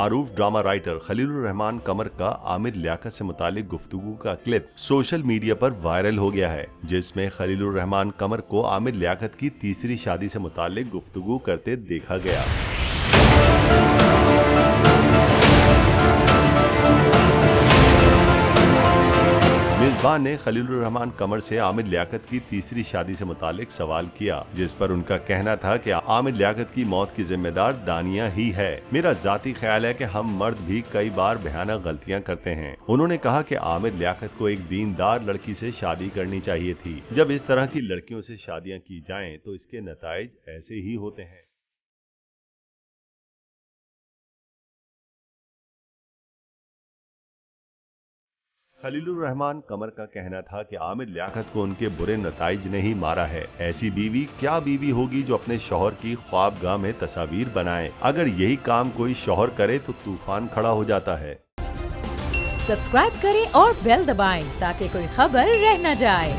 मारूफ drama writer Khalilur Rahman कमर का आमिर लियाकत से मुतालिक गुफ्तगू का क्लिप सोशल मीडिया पर वायरल हो गया है, जिसमें खलीलुर रहमान कमर को आमिर लियाकत की तीसरी शादी से मुतालिक गुफ्तगू करते देखा गया। मेजबान ने खलीलुर रहमान कमर से आमिर लियाकत की तीसरी शादी से मुतालिक सवाल किया, जिस पर उनका कहना था कि आमिर लियाकत की मौत की जिम्मेदार दानिया ही है। मेरा जाती ख्याल है कि हम मर्द भी कई बार भयानक गलतियां करते हैं। उन्होंने कहा कि आमिर लियाकत को एक दीनदार लड़की से शादी करनी चाहिए थी। जब इस तरह की लड़कियों से शादियां की जाएं तो इसके नताइज ऐसे ही होते हैं। खलीलुर रहमान कमर का कहना था कि आमिर लियाकत को उनके बुरे नताइज ने ही मारा है। ऐसी बीवी क्या बीवी होगी जो अपने शौहर की ख्वाबगाह में तस्वीर बनाए। अगर यही काम कोई शौहर करे तो तूफान खड़ा हो जाता है। सब्सक्राइब करें और बेल दबाएं ताकि कोई खबर रह न जाए।